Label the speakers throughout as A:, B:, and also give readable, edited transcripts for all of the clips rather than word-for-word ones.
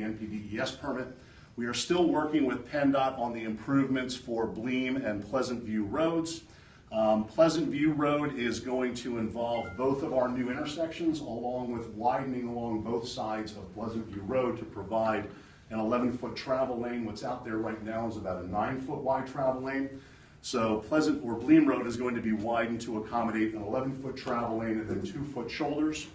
A: the NPDES permit. We are still working with PennDOT on the improvements for Bleam and Pleasant View roads. Pleasant View Road is going to involve both of our new intersections along with widening along both sides of Pleasant View Road to provide an 11-foot travel lane. What's out there right now is about a 9-foot wide travel lane. So Pleasant or Bleam Road is going to be widened to accommodate an 11-foot travel lane and then 2-foot shoulders.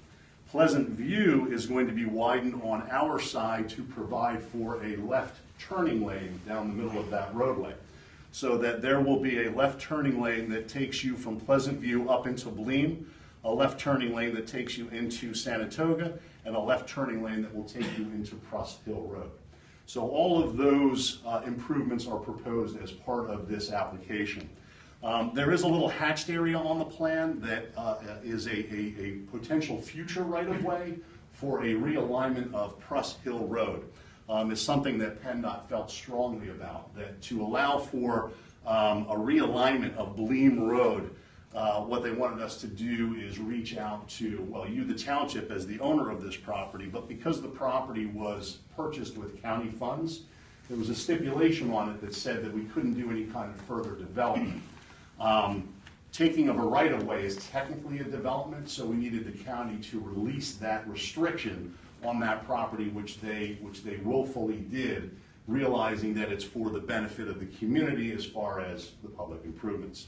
A: Pleasant View is going to be widened on our side to provide for a left turning lane down the middle of that roadway, so that there will be a left turning lane that takes you from Pleasant View up into Bleam, a left turning lane that takes you into Saratoga, and a left turning lane that will take you into Prost Hill Road. So all of those improvements are proposed as part of this application. There is a little hatched area on the plan that is a potential future right-of-way for a realignment of Prost Hill Road. Is something that PennDOT felt strongly about, that to allow for a realignment of Bleam Road, what they wanted us to do is reach out to, well, you, the township, as the owner of this property, but because the property was purchased with county funds, there was a stipulation on it that said that we couldn't do any kind of further development. Taking of a right-of-way is technically a development, so we needed the county to release that restriction on that property, which they willfully did, realizing that it's for the benefit of the community as far as the public improvements.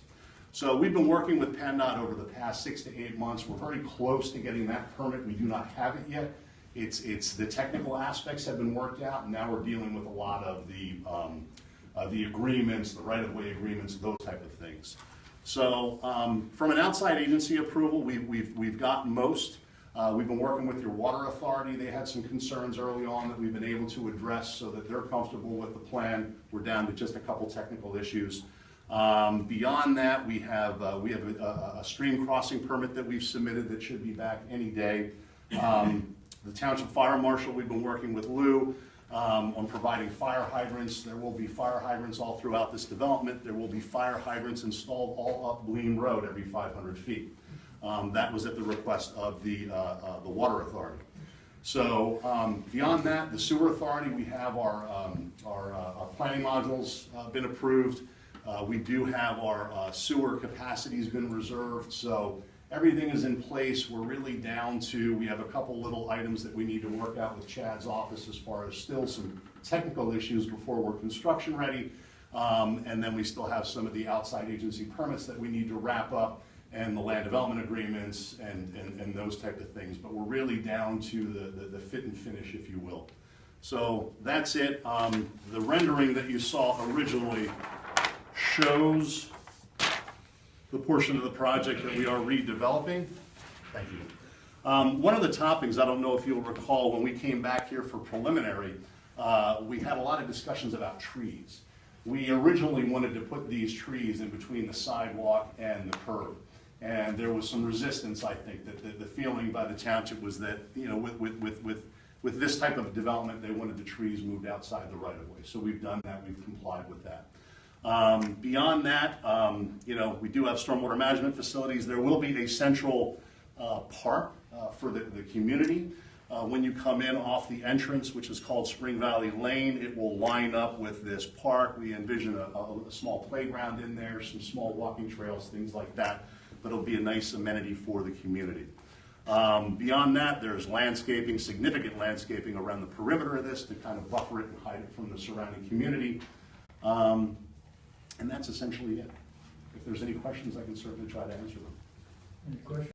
A: So we've been working with PennDOT over the past 6 to 8 months. We're very close to getting that permit. We do not have it yet. It's the technical aspects have been worked out, and now we're dealing with a lot of the agreements, the right-of-way agreements, those type of things. So from an outside agency approval, we've gotten most. We've been working with your water authority. They had some concerns early on that we've been able to address so that they're comfortable with the plan. We're down to just a couple technical issues. Beyond that, we have a stream crossing permit that we've submitted that should be back any day. The Township Fire Marshal, we've been working with Lou on providing fire hydrants. There will be fire hydrants all throughout this development. There will be fire hydrants installed all up Bleam Road every 500 feet. That was at the request of the Water Authority. So beyond that, the Sewer Authority, we have our planning modules been approved. We do have our sewer capacities been reserved, so everything is in place. We're really down to, we have a couple little items that we need to work out with Chad's office as far as still some technical issues before we're construction ready. And then we still have some of the outside agency permits that we need to wrap up, and the land development agreements and those type of things. But we're really down to the fit and finish, if you will. So that's it. The rendering that you saw originally shows the portion of the project that we are redeveloping. Thank you. One of the toppings, I don't know if you'll recall, when we came back here for preliminary, we had a lot of discussions about trees. We originally wanted to put these trees in between the sidewalk and the curb. And there was some resistance, I think, that the feeling by the township was that, you know, with this type of development, they wanted the trees moved outside the right-of-way. So we've done that, we've complied with that. Beyond that, you know, we do have stormwater management facilities. There will be a central park for the community. When you come in off the entrance, which is called Spring Valley Lane, it will line up with this park. We envision a small playground in there, some small walking trails, things like that. But it'll be a nice amenity for the community. Beyond that, there's landscaping, significant landscaping around the perimeter of this to kind of buffer it and hide it from the surrounding community. And that's essentially it. If there's any questions, I can certainly try to answer them.
B: Any questions?